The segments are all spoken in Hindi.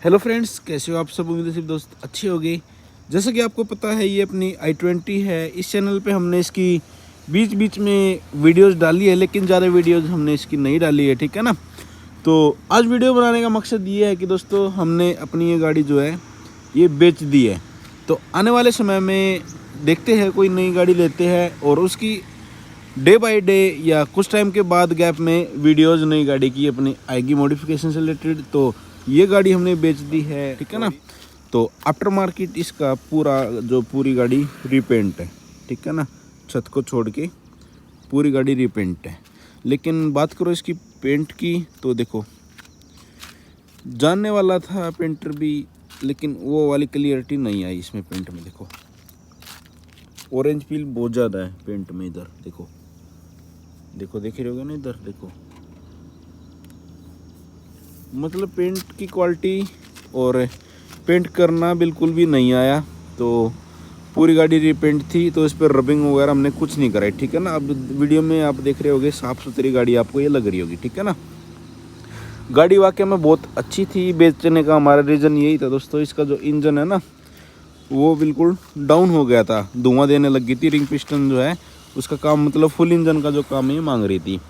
हेलो फ्रेंड्स, कैसे हो आप सब। उम्मीद है सब दोस्त अच्छी होगी। जैसा कि आपको पता है ये अपनी i20 है। इस चैनल पे हमने इसकी बीच बीच में वीडियोस डाली है, लेकिन ज़्यादा वीडियोस हमने इसकी नहीं डाली है, ठीक है ना। तो आज वीडियो बनाने का मकसद ये है कि दोस्तों हमने अपनी ये गाड़ी जो है ये बेच दी है। तो आने वाले समय में देखते हैं कोई नई गाड़ी लेते हैं और उसकी डे बाय डे या कुछ टाइम के बाद गैप में वीडियोस नई गाड़ी की अपनी आएगी मॉडिफिकेशन से रिलेटेड। तो ये गाड़ी हमने बेच दी है, ठीक है ना। तो आफ्टर मार्केट इसका पूरी गाड़ी रीपेंट है, ठीक है ना। छत को छोड़ के पूरी गाड़ी रीपेंट है। लेकिन बात करो इसकी पेंट की तो देखो, जानने वाला था पेंटर भी, लेकिन वो वाली क्लियरिटी नहीं आई इसमें। पेंट में देखो ऑरेंज पील बहुत ज़्यादा है पेंट में। इधर देखो देखो देख रहे होगे ना, इधर देखो। मतलब पेंट की क्वालिटी और पेंट करना बिल्कुल भी नहीं आया। तो पूरी गाड़ी रीपेंट थी, तो इस पर रबिंग वगैरह हमने कुछ नहीं कराई, ठीक है ना। अब वीडियो में आप देख रहे होगे साफ़ सुथरी गाड़ी आपको ये लग रही होगी, ठीक है ना। गाड़ी वाकई में बहुत अच्छी थी। बेचने का हमारा रीज़न यही था दोस्तों, इसका जो इंजन है ना वो बिल्कुल डाउन हो गया था, धुआं देने लग गई थी। रिंग पिस्टन जो है उसका काम, मतलब फुल इंजन का जो काम है मांग रही थी।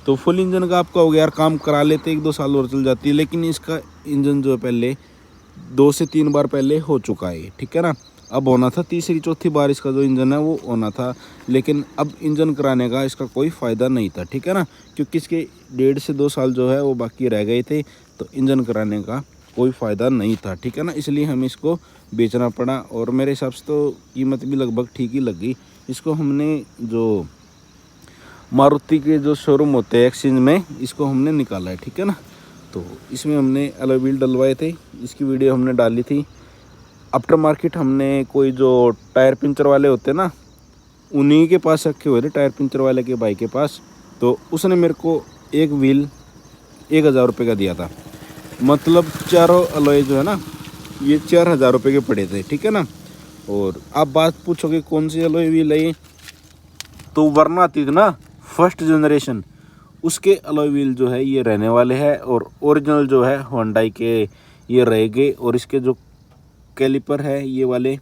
तो फुल इंजन का आपका हो गया यार, काम करा लेते 1-2 साल और चल जाती है। लेकिन इसका इंजन जो पहले 2 से 3 बार पहले हो चुका है, ठीक है ना। अब होना था तीसरी चौथी बार इसका जो इंजन है वो होना था। लेकिन अब इंजन कराने का इसका कोई फ़ायदा नहीं था, ठीक है ना। क्योंकि इसके 1.5 से 2 साल जो है वो बाकी रह गए थे, तो इंजन कराने का कोई फ़ायदा नहीं था, ठीक है ना। इसलिए हमें इसको बेचना पड़ा। और मेरे हिसाब से तो कीमत भी लगभग ठीक ही लगी। इसको हमने जो मारुति के जो शोरूम होते हैं एक्सचेंज में, इसको हमने निकाला है, ठीक है ना। तो इसमें हमने अलॉय व्हील डलवाए थे, इसकी वीडियो हमने डाली थी। आफ्टर मार्केट हमने कोई जो टायर पंचर वाले होते हैं ना, उन्हीं के पास रखे हुए थे, टायर पंचर वाले के भाई के पास। तो उसने मेरे को एक व्हील 1000 रुपये का दिया था। मतलब चारों अलॉय जो है ना ये 4000 रुपये के पड़े थे, ठीक है ना। और आप बात पूछोगे कौन सी अलॉय व्हील है ये, तो वरना आती थी ना फर्स्ट जनरेशन, उसके अलॉय व्हील जो है ये रहने वाले हैं। और ओरिजिनल जो है होंडाई के ये रहेंगे। और इसके जो कैलिपर है ये वाले,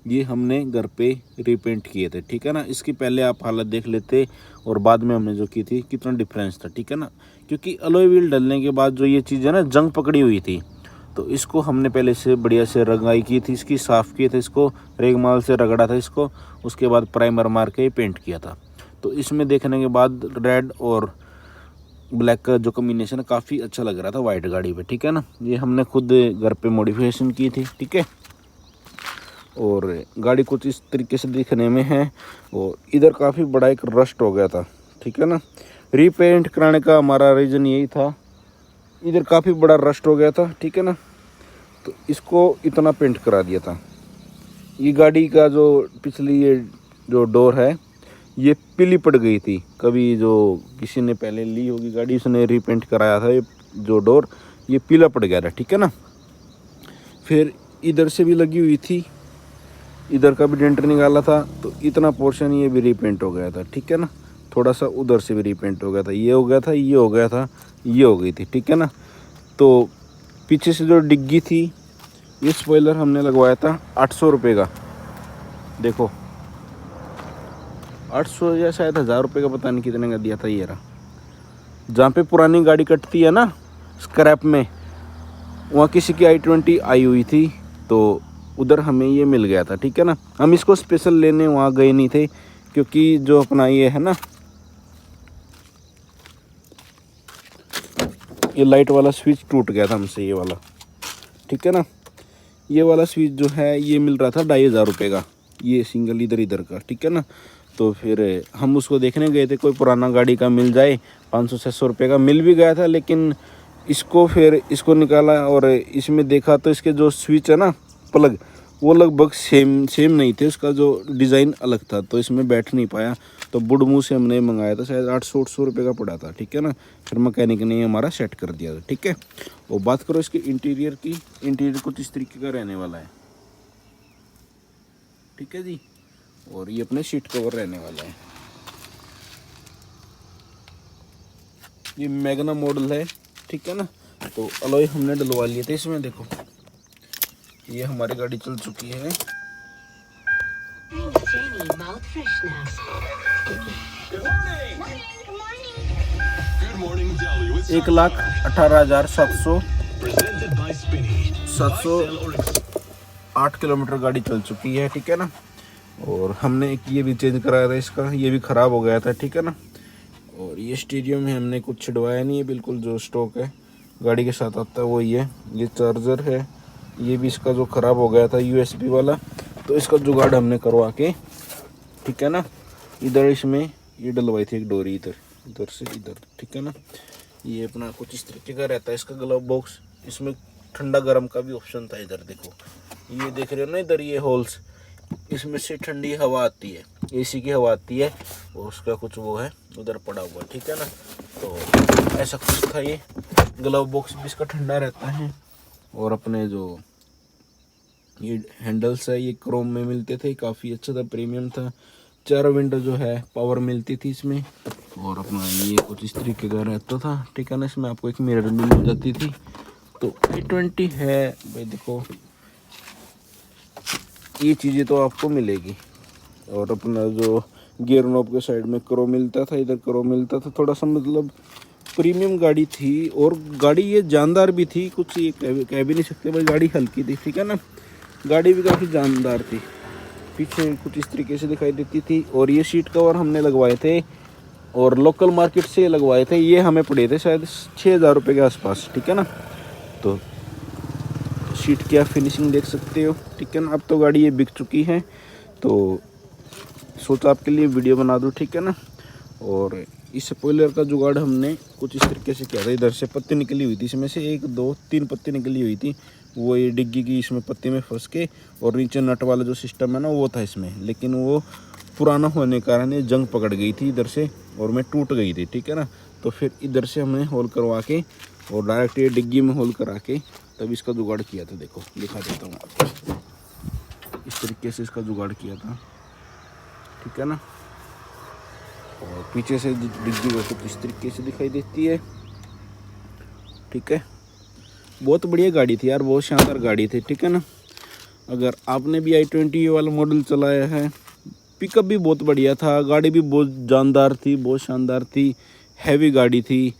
ये हमने घर पे रीपेंट किए थे, ठीक है ना। इसकी पहले आप हालत देख लेते और बाद में हमने जो की थी कितना डिफरेंस था, ठीक है ना। क्योंकि अलॉय व्हील डलने के बाद जो ये चीज़ है ना जंग पकड़ी हुई थी, तो इसको हमने पहले से बढ़िया से रंगाई की थी, इसकी साफ़ किए थे, इसको रेगमाल से रगड़ा था इसको। उसके बाद प्राइमर मार के पेंट किया था। तो इसमें देखने के बाद रेड और ब्लैक का जो कॉम्बिनेशन है काफ़ी अच्छा लग रहा था वाइट गाड़ी पे, ठीक है ना। ये हमने खुद घर पे मॉडिफिकेशन की थी, ठीक है। और गाड़ी कुछ इस तरीके से दिखने में है। और इधर काफ़ी बड़ा एक रस्ट हो गया था, ठीक है ना। रीपेंट कराने का हमारा रीज़न यही था। इधर काफ़ी बड़ा रस्ट हो गया था, ठीक है ना। तो इसको इतना पेंट करा दिया था। ये गाड़ी का जो पिछली ये जो डोर है ये पीली पड़ गई थी। कभी जो किसी ने पहले ली होगी गाड़ी, उसने रीपेंट कराया था, ये जो डोर ये पीला पड़ गया था, ठीक है ना। फिर इधर से भी लगी हुई थी, इधर का भी डेंटर निकाला था, तो इतना पोर्शन ये भी रीपेंट हो गया था, ठीक है ना। थोड़ा सा उधर से भी रीपेंट हो गया था, ये हो गया था, ये हो गया था, ये हो गई थी, ठीक है ना। तो पीछे से जो डिग्गी थी, ये स्पॉइलर हमने लगवाया था 800 रुपये का। देखो 800 या शायद 1000 रुपये का, पता नहीं कितने का दिया था ये रहा। जहाँ पे पुरानी गाड़ी कटती है ना स्क्रैप में, वहाँ किसी की i20 आई हुई थी, तो उधर हमें ये मिल गया था, ठीक है ना। हम इसको स्पेशल लेने वहाँ गए नहीं थे, क्योंकि जो अपना ये है ना, ये लाइट वाला स्विच टूट गया था हमसे, ये वाला, ठीक है ना। ये वाला स्विच जो है ये मिल रहा था 2500 रुपये का, ये सिंगल इधर इधर का, ठीक है ना। तो फिर हम उसको देखने गए थे, कोई पुराना गाड़ी का मिल जाए। 500-600 रुपये का मिल भी गया था। लेकिन इसको निकाला और इसमें देखा तो इसके जो स्विच है ना प्लग, वो लगभग सेम नहीं थे, उसका जो डिज़ाइन अलग था, तो इसमें बैठ नहीं पाया। तो बुडमू से हमने मंगाया था, शायद 800-800 रुपये का पड़ा था, ठीक है ना। फिर मैकेनिक ने हमारा सेट कर दिया था, ठीक है। और बात करो इसके इंटीरियर की, इंटीरियर कुछ इस तरीके का रहने वाला है, ठीक है जी। और ये अपने सीट कवर रहने वाला है। ये मैग्ना मॉडल है, ठीक है ना। तो अलॉय हमने डलवा लिए थे इसमें। देखो ये हमारी गाड़ी चल चुकी है। 1,18,708 किलोमीटर गाड़ी चल चुकी है, ठीक है ना। और हमने एक ये भी चेंज कराया था इसका, ये भी ख़राब हो गया था, ठीक है ना। और ये स्टीरियो में हमने कुछ छिड़वाया नहीं है, बिल्कुल जो स्टॉक है गाड़ी के साथ आता है वही है। ये चार्जर है, ये भी इसका जो ख़राब हो गया था USB वाला, तो इसका जुगाड़ हमने करवा के, ठीक है ना। इधर इसमें ये डलवाई थी एक डोरी, इधर से इधर, ठीक है ना। ये अपना कुछ इस तरीके का रहता है इसका ग्लव बॉक्स। इसमें ठंडा गर्म का भी ऑप्शन था। इधर देखो, ये देख रहे हो ना, इधर ये होल्स, इसमें से ठंडी हवा आती है, AC की हवा आती है, और उसका कुछ वो है उधर पड़ा हुआ, ठीक है ना। तो ऐसा कुछ था। ये ग्लव बॉक्स भी इसका ठंडा रहता है। और अपने जो ये हैंडल्स है, ये क्रोम में मिलते थे, काफ़ी अच्छा था, प्रीमियम था। चारों विंडो जो है पावर मिलती थी इसमें। और अपना ये कुछ इस तरीके का रहता था, ठीक है ना। इसमें आपको एक मिरर भी मिल जाती थी। तो i20 है भाई, देखो ये चीज़ें तो आपको मिलेगी। और अपना जो गियर नॉब के साइड में क्रोम मिलता था, इधर क्रोम मिलता था। थोड़ा सा मतलब प्रीमियम गाड़ी थी, और गाड़ी ये जानदार भी थी, कुछ ये कह भी नहीं सकते भाई गाड़ी हल्की थी, ठीक है ना। गाड़ी भी काफ़ी जानदार थी। पीछे कुछ इस तरीके से दिखाई देती थी। और ये सीट कवर हमने लगवाए थे, और लोकल मार्केट से लगवाए थे। ये हमें पड़े थे शायद 6,000 रुपये के आसपास, ठीक है ना। तो सीट की आप फिनिशिंग देख सकते हो, ठीक है ना। अब तो गाड़ी ये बिक चुकी है, तो सोचा आपके लिए वीडियो बना दूँ, ठीक है ना। और इस स्पॉइलर का जुगाड़ हमने कुछ इस तरीके से किया था। इधर से पत्ती निकली हुई थी, इसमें से 1 2 3 पत्ती निकली हुई थी, वो ये डिग्गी की इसमें पत्ती में फंस के, और नीचे नट वाला जो सिस्टम है ना वो था इसमें, लेकिन वो पुराना होने के कारण ये जंग पकड़ गई थी इधर से, और मैं टूट गई थी, ठीक है ना। तो फिर इधर से हमने होल करवा के, और डायरेक्ट ये डिग्गी में होल करा के तब इसका जुगाड़ किया था। देखो दिखा देता हूँ आपको, इस तरीके से इसका जुगाड़ किया था, ठीक है ना। और पीछे से डिग्गी को कुछ इस तरीके से दिखाई देती है, ठीक है। बहुत बढ़िया गाड़ी थी यार, बहुत शानदार गाड़ी थी, ठीक है ना। अगर आपने भी i20 वाला मॉडल चलाया है, पिकअप भी बहुत बढ़िया था, गाड़ी भी बहुत जानदार थी, बहुत शानदार थी, हैवी गाड़ी थी।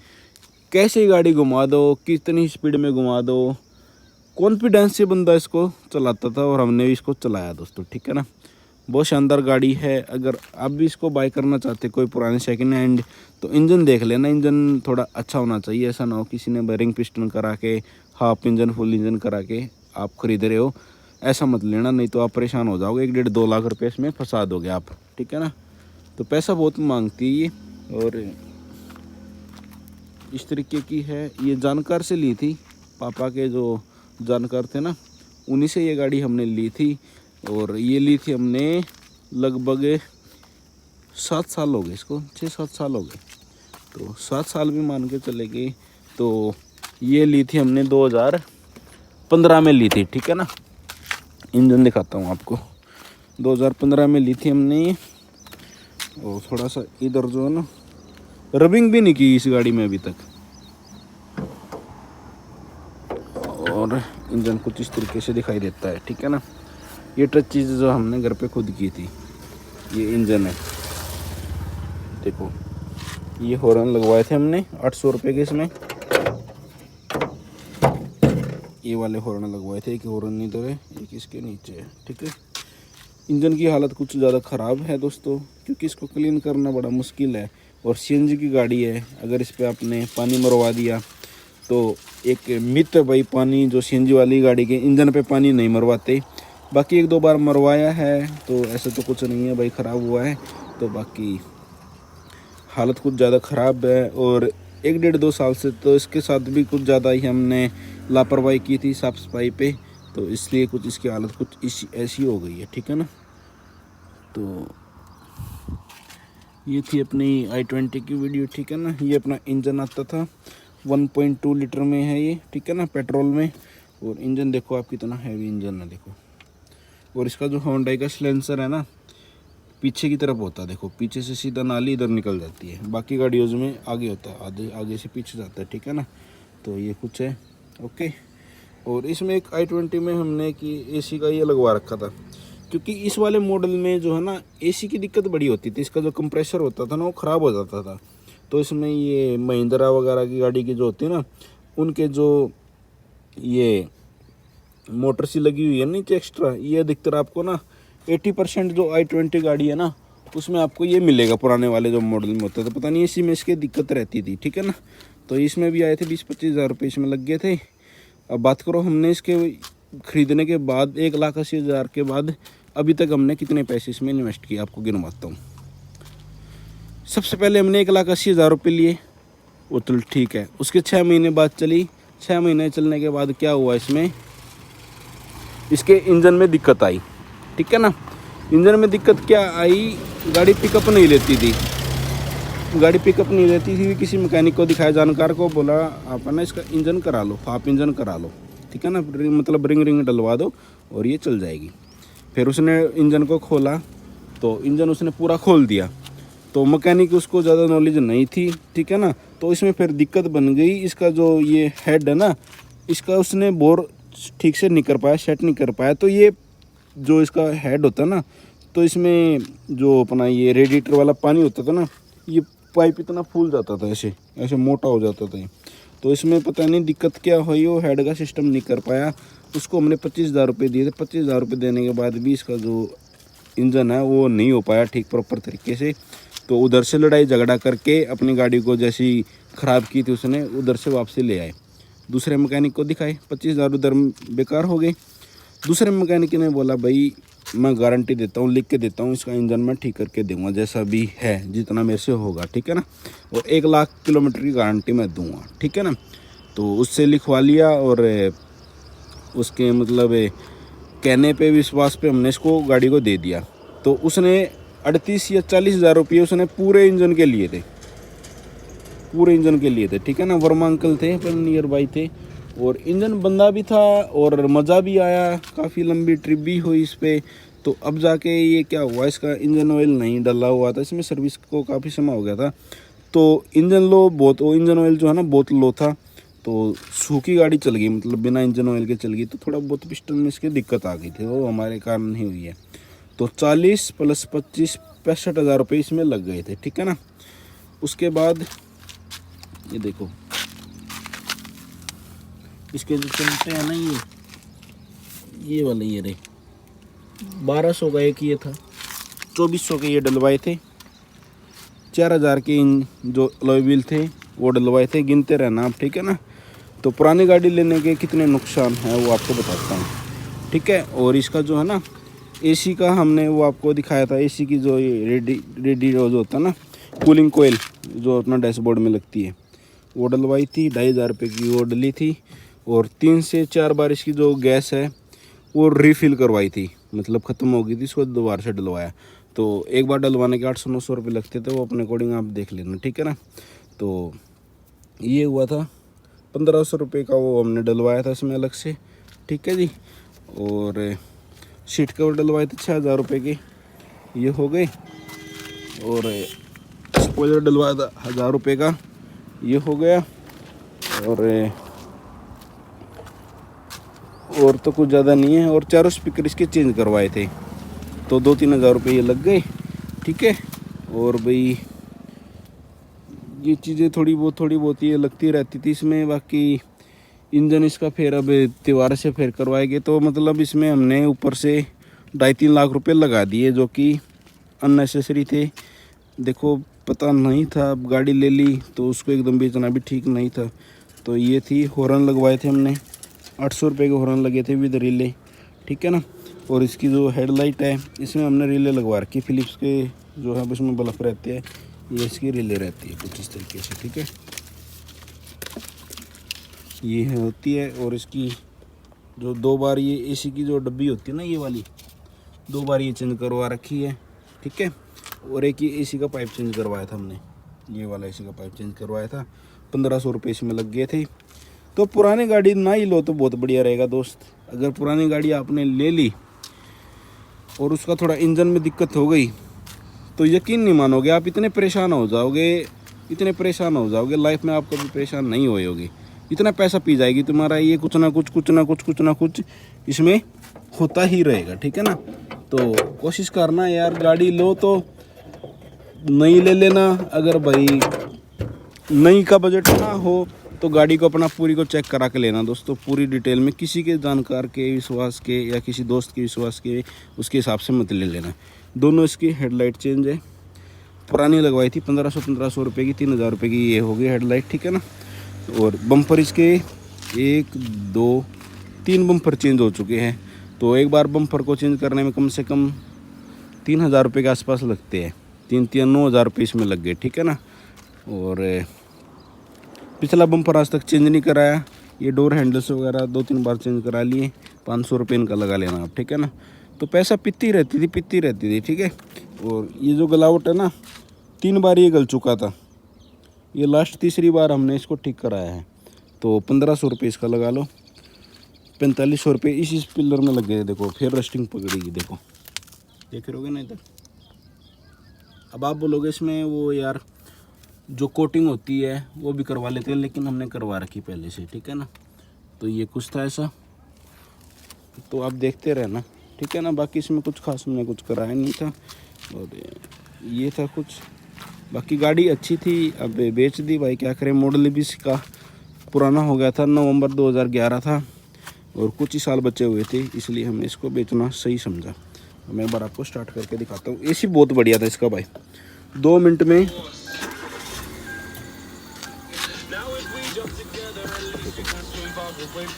कैसे गाड़ी घुमा दो, कितनी स्पीड में घुमा दो, कॉन्फिडेंस से बंदा इसको चलाता था, और हमने भी इसको चलाया दोस्तों, ठीक है ना। बहुत शानदार गाड़ी है। अगर आप भी इसको बाय करना चाहते कोई पुराने सेकंड हैंड, तो इंजन देख लेना, इंजन थोड़ा अच्छा होना चाहिए। ऐसा ना हो किसी ने बेरिंग पिस्टन करा के, हाफ इंजन फुल इंजन करा के आप खरीद रहे हो, ऐसा मत लेना, नहीं तो आप परेशान हो जाओगे। 1-1.5-2 लाख रुपये इसमें फंसा दोगे आप, ठीक है ना। तो पैसा बहुत मांगती है ये। और इस तरीके की है, ये जानकार से ली थी, पापा के जो जानकार थे ना, उन्हीं से ये गाड़ी हमने ली थी। और ये ली थी हमने लगभग 7 साल हो गए इसको, 6-7 साल हो गए, तो 7 साल भी मान के चले गए। तो ये ली थी हमने 2015 में ली थी, ठीक है ना। इंजन दिखाता हूँ आपको, 2015 में ली थी हमने ये। और थोड़ा सा इधर जो है ना, रबिंग भी नहीं की इस गाड़ी में अभी तक। और इंजन कुछ इस तरीके से दिखाई देता है, ठीक है ना। ये टच चीज़ जो हमने घर पे खुद की थी, ये इंजन है, देखो। ये हॉर्न लगवाए थे हमने 800 रुपये के इसमें, ये वाले हॉर्न लगवाए थे। एक हॉर्न इधर है, एक इसके नीचे है, ठीक है। इंजन की हालत कुछ ज़्यादा ख़राब है दोस्तों, क्योंकि इसको क्लीन करना बड़ा मुश्किल है। और CNG की गाड़ी है, अगर इस पर आपने पानी मरवा दिया तो एक मिथ है भाई, पानी जो CNG वाली गाड़ी के इंजन पे पानी नहीं मरवाते। बाकी 1-2 बार मरवाया है, तो ऐसा तो कुछ नहीं है भाई, ख़राब हुआ है। तो बाकी हालत कुछ ज़्यादा ख़राब है। और 1-1.5-2 साल से तो इसके साथ भी कुछ ज़्यादा ही हमने लापरवाही की थी साफ़ सफाई पे, तो इसलिए कुछ इसकी हालत कुछ ऐसी हो गई है, ठीक है ना। तो ये थी अपनी i20 की वीडियो, ठीक है ना। ये अपना इंजन आता था, 1.2 लीटर में है ये, ठीक है ना, पेट्रोल में। और इंजन देखो आप, कितना हैवी इंजन है, देखो। और इसका जो होंडा का सिलेंसर है ना, पीछे की तरफ होता है, देखो। पीछे से सीधा नाली इधर निकल जाती है, बाकी गाड़ियों में आगे होता है, आगे से पीछे जाता है, ठीक है ना। तो ये कुछ है। ओके। और इसमें एक i20 में हमने कि एसी का ये लगवा रखा था, क्योंकि इस वाले मॉडल में जो है ना एसी की दिक्कत बड़ी होती थी। इसका जो कंप्रेसर होता था ना वो ख़राब हो जाता था। तो इसमें ये महिंद्रा वगैरह की गाड़ी की जो होती है ना, उनके जो ये मोटर सी लगी हुई है नीचे एक्स्ट्रा, ये अधिकतर आपको ना 80% जो i20 गाड़ी है ना उसमें आपको ये मिलेगा। पुराने वाले जो मॉडल में होता था, पता नहीं इसी में इसकी दिक्कत रहती थी, ठीक है ना। तो इसमें भी आए थे 20-25 हज़ार रुपये इसमें लग गए थे। अब बात करो हमने इसके ख़रीदने के बाद 1,80,000 के बाद अभी तक हमने कितने पैसे इसमें इन्वेस्ट किए आपको गिनवाता हूँ। सबसे पहले हमने 1,80,000 रुपये लिए, वो तो ठीक है। उसके 6 महीने बाद चली, 6 महीने चलने के बाद क्या हुआ, इसमें इसके इंजन में दिक्कत आई, ठीक है ना। इंजन में दिक्कत क्या आई, गाड़ी पिकअप नहीं लेती थी। गाड़ी पिकअप नहीं लेती थी। किसी मैकेनिक को दिखाया, जानकार को, बोला आप ना इसका इंजन करा लो, हाफ इंजन करा लो, ठीक है ना, मतलब रिंग डलवा दो और ये चल जाएगी। फिर उसने इंजन को खोला तो इंजन उसने पूरा खोल दिया। तो मैकेनिक उसको ज़्यादा नॉलेज नहीं थी, ठीक है ना। तो इसमें फिर दिक्कत बन गई। इसका जो ये हेड है ना, इसका उसने बोर ठीक से नहीं कर पाया, सेट नहीं कर पाया। तो ये जो इसका हेड होता है ना, तो इसमें जो अपना ये रेडिएटर वाला पानी होता था ना, ये पाइप इतना फूल जाता था, ऐसे ऐसे मोटा हो जाता था। तो इसमें पता नहीं दिक्कत क्या हुई, वो हेड का सिस्टम नहीं कर पाया। उसको हमने 25,000 रुपये दिए थे। 25,000 रुपये देने के बाद भी इसका जो इंजन है वो नहीं हो पाया ठीक प्रॉपर तरीके से। तो उधर से लड़ाई झगड़ा करके अपनी गाड़ी को जैसी ख़राब की थी उसने, उधर से वापसी ले आए, दूसरे मैकेनिक को दिखाए। 25,000 उधर बेकार हो गए। दूसरे मैकेनिक ने बोला भाई मैं गारंटी देता हूँ, लिख के देता हूँ, इसका इंजन मैं ठीक करके दूंगा जैसा भी है, जितना मेरे से होगा, ठीक है ना। और 1,00,000 किलोमीटर की गारंटी मैं दूंगा, ठीक है ना। तो उससे लिखवा लिया और उसके मतलब कहने पे, विश्वास पे हमने इसको गाड़ी को दे दिया। तो उसने 38 या 40,000 रुपये उसने पूरे इंजन के लिए थे, पूरे इंजन के लिए थे, ठीक है ना। वर्मा अंकल थे, पर नियर बाई थे, और इंजन बंदा भी था और मज़ा भी आया। काफ़ी लंबी ट्रिप भी हुई इस पर। तो अब जाके ये क्या हुआ, इसका इंजन ऑयल नहीं डला हुआ था, इसमें सर्विस को काफ़ी समय हो गया था। तो इंजन लो बहुत, वो इंजन ऑयल जो है ना बहुत लो था। तो सूखी गाड़ी चल गई, मतलब बिना इंजन ऑयल के चल गई। तो थोड़ा बहुत पिस्टन में इसकी दिक्कत आ गई थी, वो हमारे कारण नहीं हुई है। तो 40 + 25 65,000 रुपये इसमें लग गए थे, ठीक है ना। उसके बाद ये देखो, इसके जो चलते हैं ना, ये वाले ये रहे 1200 का एक ये था, 2400 के ये डलवाए थे। 4,000 के इन जो अलॉय व्हील थे वो डलवाए थे। गिनते रहना आप, ठीक है ना। तो पुरानी गाड़ी लेने के कितने नुकसान हैं वो आपको बताता हूँ, ठीक है। और इसका जो है ना एसी का हमने वो आपको दिखाया था। एसी की जो ये रेडी जो होता है ना, कूलिंग कोयल जो अपना डैशबोर्ड में लगती है, वो डलवाई थी। 2,500 रुपये की वो डली थी। और 3 से 4 बार इसकी जो गैस है वो रिफ़िल करवाई थी, मतलब ख़त्म हो गई थी, इसको दोबारा से डलवाया। तो एक बार डलवाने के 800-900 रुपये लगते थे, वो अपने अकॉर्डिंग आप देख लेना, ठीक है ना। तो ये हुआ था 1,500 रुपये का, वो हमने डलवाया था इसमें अलग से, ठीक है जी। और सीट कवर डलवाए थे 6,000 रुपये के, ये हो गए। और स्पॉइलर डलवाया था 1,000 रुपये का, ये हो गया। और तो कुछ ज़्यादा नहीं है। और चारों स्पीकर इसके चेंज करवाए थे, तो 2-3 हज़ार रुपये ये लग गए, ठीक है। और भाई ये चीज़ें थोड़ी बहुत ये लगती रहती थी इसमें। बाकी इंजन इसका फिर अब त्योहार से फिर करवाएंगे, तो मतलब इसमें हमने ऊपर से 2.5-3 लाख रुपए लगा दिए, जो कि अननेसेसरी थे। देखो पता नहीं था, अब गाड़ी ले ली तो उसको एकदम बेचना भी ठीक नहीं था। तो ये थी, हॉर्न लगवाए थे हमने, 800 रुपये के हॉर्न लगे थे विद रिले, ठीक है ना। और इसकी जो हेडलाइट है इसमें हमने रिले लगवा रखी, फिलिप्स के जो है उसमें बल्ब रहते हैं, ये इसकी रिले रहती है कुछ इस तरीके से, ठीक है। ये होती है। और इसकी जो 2 बार ये एसी की जो डब्बी होती है ना, ये वाली 2 बार ये चेंज करवा रखी है, ठीक है। और एक ये एसी का पाइप चेंज करवाया था हमने, ये वाला एसी का पाइप चेंज करवाया था। 1,500 रुपये इसमें लग गए थे। तो पुरानी गाड़ी ना ही लो तो बहुत बढ़िया रहेगा दोस्त। अगर पुरानी गाड़ी आपने ले ली और उसका थोड़ा इंजन में दिक्कत हो गई तो यकीन नहीं मानोगे, आप इतने परेशान हो जाओगे, लाइफ में आप कभी परेशान नहीं होगे। इतना पैसा पी जाएगी तुम्हारा, ये कुछ ना कुछ इसमें होता ही रहेगा, ठीक है ना। तो कोशिश करना यार, गाड़ी लो तो नई ले लेना। अगर भाई नई का बजट ना हो तो गाड़ी को अपना पूरी को चेक करा के लेना दोस्तों, पूरी डिटेल में, किसी के जानकार के विश्वास के या किसी दोस्त के विश्वास के उसके हिसाब से मत ले लेना। दोनों इसकी हेडलाइट चेंज है, पुरानी लगवाई थी 1500 रुपये की, 3000 रुपये की ये हो गई हेडलाइट, ठीक है ना। और बम्पर इसके 1 2 3 बम्पर चेंज हो चुके हैं। तो एक बार बम्पर को चेंज करने में कम से कम 3000 रुपये के आसपास लगते हैं, 9,000 रुपये इसमें लग गए, ठीक है ना। और पिछला बम्पर आज तक चेंज नहीं कराया। ये डोर हैंडल्स वगैरह 2-3 बार चेंज करा लिए, 500 रुपये इनका लगा लेना आप, ठीक है ना। तो पैसा पित्ती रहती थी, ठीक है। और ये जो गलावट है ना, 3 बार ये गल चुका था, ये लास्ट तीसरी बार हमने इसको ठीक कराया है। तो 1500 रुपये इसका लगा लो, 4500 रुपये इस पिलर में लग गए। देखो फिर रस्टिंग पकड़ेगी, देखो देख रहे होगे ना इधर। अब आप बोलोगे इसमें वो यार जो कोटिंग होती है वो भी करवा लेते हैं, लेकिन हमने करवा रखी पहले से, ठीक है ना। तो ये कुछ था ऐसा, तो आप देखते रहना, ठीक है ना। बाकी इसमें कुछ खास हमने कुछ कराया नहीं था। और ये था कुछ, बाकी गाड़ी अच्छी थी, अब बेच दी भाई, क्या करें। मॉडल भी इसका पुराना हो गया था, नवंबर 2011 था और कुछ ही साल बचे हुए थे, इसलिए हमने इसको बेचना सही समझा। मैं एक बार आपको स्टार्ट करके दिखाता हूँ। एसी बहुत बढ़िया था इसका भाई, 2 मिनट में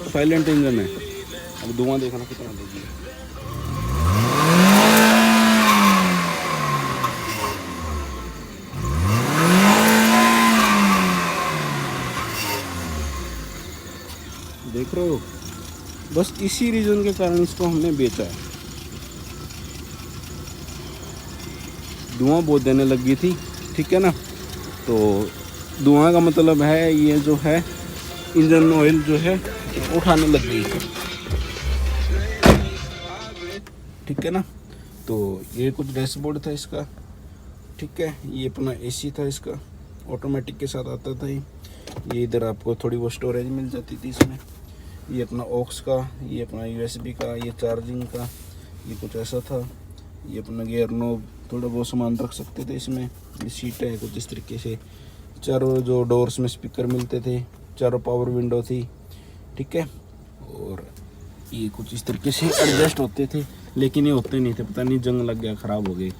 साइलेंट इंजन है। अब धुआं देखना कितना देगी, देख रहे हो। बस इसी रीजन के कारण इसको हमने बेचा है। धुआं बहुत देने लगी थी, ठीक है ना। तो धुआं का मतलब है ये जो है इंजन ऑयल जो है उठाने लग गई, ठीक है ना। तो ये कुछ डैशबोर्ड था इसका, ठीक है। ये अपना एसी था इसका, ऑटोमेटिक के साथ आता था ये इधर आपको थोड़ी वो स्टोरेज मिल जाती थी इसमें। ये अपना ऑक्स का, ये अपना यूएसबी का, ये चार्जिंग का, ये कुछ ऐसा था। ये अपना गियर नोब, थोड़ा बहुत सामान रख सकते थे इसमें। ये सीट है कुछ इस तरीके से, चारों जो डोर्स में स्पीकर मिलते थे, चारों पावर विंडो थी, ठीक है। और ये कुछ इस तरीके से एडजस्ट होते थे, लेकिन ये होते नहीं थे, पता नहीं जंग लग गया, ख़राब हो गए।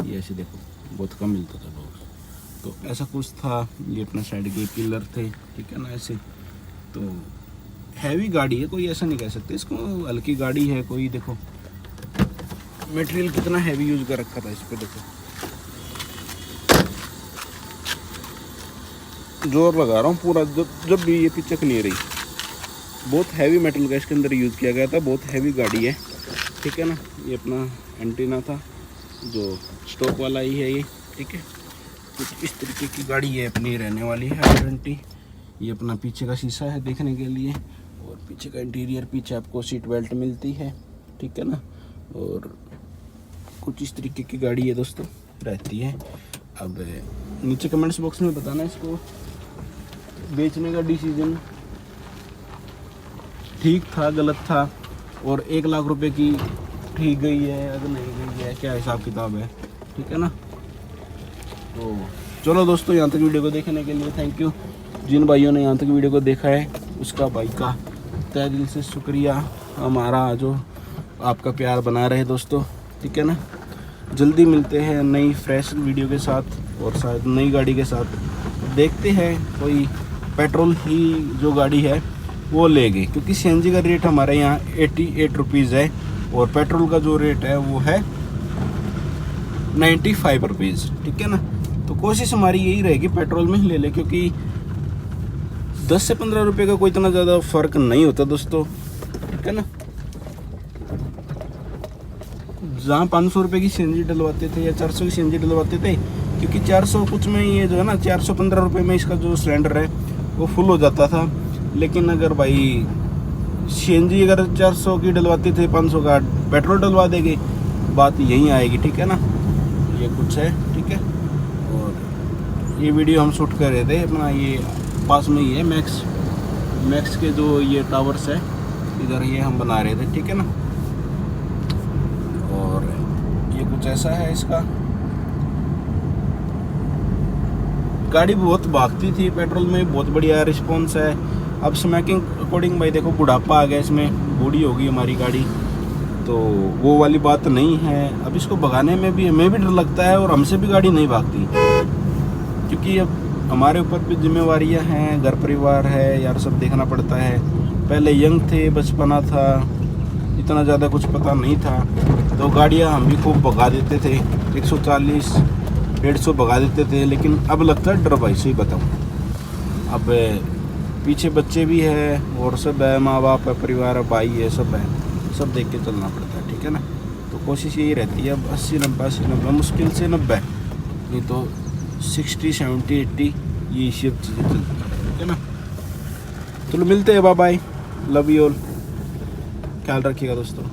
ये ऐसे देखो बहुत कम मिलता था डोर, तो ऐसा कुछ था। ये अपना साइड के पिलर थे, ठीक है ना ऐसे। तो हैवी गाड़ी है, कोई ऐसा नहीं कह सकते इसको हल्की गाड़ी है कोई। देखो मटेरियल कितना हैवी यूज कर रखा था इस पे, देखो जोर लगा रहा हूँ पूरा, जब भी ये पीछे क्लियर रही। बहुत हैवी मेटल का इसके अंदर यूज़ किया गया था, बहुत हैवी गाड़ी है, ठीक है ना। ये अपना एंटीना था जो स्टॉक वाला ही है ये, ठीक है। कुछ इस तरीके की गाड़ी है, अपनी रहने वाली है वारंटी। ये अपना पीछे का शीशा है देखने के लिए, और पीछे का इंटीरियर, पीछे आपको सीट बेल्ट मिलती है, ठीक है ना। और कुछ इस तरीके की गाड़ी है दोस्तों, रहती है। अब नीचे कमेंट्स बॉक्स में बताना इसको बेचने का डिसीजन ठीक था गलत था, और 1 लाख रुपए की ठीक गई है अगर नहीं गई है, क्या हिसाब किताब है, ठीक है ना। तो चलो दोस्तों, यहाँ तक वीडियो को देखने के लिए थैंक यू। जिन भाइयों ने यहाँ तक वीडियो को देखा है उसका भाई का तहे दिल से शुक्रिया। हमारा जो आपका प्यार बना रहे दोस्तों, ठीक है ना। जल्दी मिलते हैं नई फ्रेश वीडियो के साथ, और शायद नई गाड़ी के साथ। देखते हैं कोई पेट्रोल ही जो गाड़ी है वो लेंगे, क्योंकि सीएनजी का रेट हमारे यहाँ 88 रुपीज़ है, और पेट्रोल का जो रेट है वो है 95 रुपीज़, ठीक है ना। तो कोशिश हमारी यही रहेगी पेट्रोल में ही ले ले, क्योंकि 10 से 15 रुपये का कोई इतना ज़्यादा फ़र्क नहीं होता दोस्तों, ठीक है ना। जहाँ 500 रुपये की सीएनजी डलवाते थे या 400 की सीएनजी डलवाते थे, क्योंकि 400 कुछ में ये जो है ना 415 रुपये में इसका जो सिलेंडर है वो फुल हो जाता था। लेकिन अगर भाई सीएनजी अगर 400 की डलवाते थे, 500 का पेट्रोल डलवा देंगे, बात यहीं आएगी, ठीक है ना। ये कुछ है, ठीक है। और ये वीडियो हम शूट कर रहे थे अपना, ये पास में ही है मैक्स मैक्स के जो ये टावर्स है इधर ये हम बना रहे थे, ठीक है ना। और ये कुछ ऐसा है इसका। गाड़ी बहुत भागती थी, पेट्रोल में बहुत बढ़िया रिस्पॉन्स है। अब स्मैकिंग अकॉर्डिंग भाई देखो बुढ़ापा आ गया इसमें, बूढ़ी होगी हमारी गाड़ी, तो वो वाली बात नहीं है। अब इसको भगाने में भी हमें भी डर लगता है और हमसे भी गाड़ी नहीं भागती, क्योंकि अब हमारे ऊपर भी जिम्मेवारियां हैं, घर परिवार है यार, सब देखना पड़ता है। पहले यंग थे, बचपना था, इतना ज़्यादा कुछ पता नहीं था, तो गाड़ियां हम भी खूब भगा देते थे, 140 150 भगा देते थे। लेकिन अब लगता है डर भाई, सही बताऊँ। अब पीछे बच्चे भी है और सब है, माँ बाप है, परिवार है, भाई है, सब है, सब देख के चलना पड़ता है, ठीक है ना। तो कोशिश यही रहती है अब 80-90 मुश्किल से 90, नहीं तो 60 70 80 ये सब चीज़ें चलती है, ठीक है ना। चलो मिलते हैं, bye bye, love you all, ख्याल रखिएगा दोस्तों।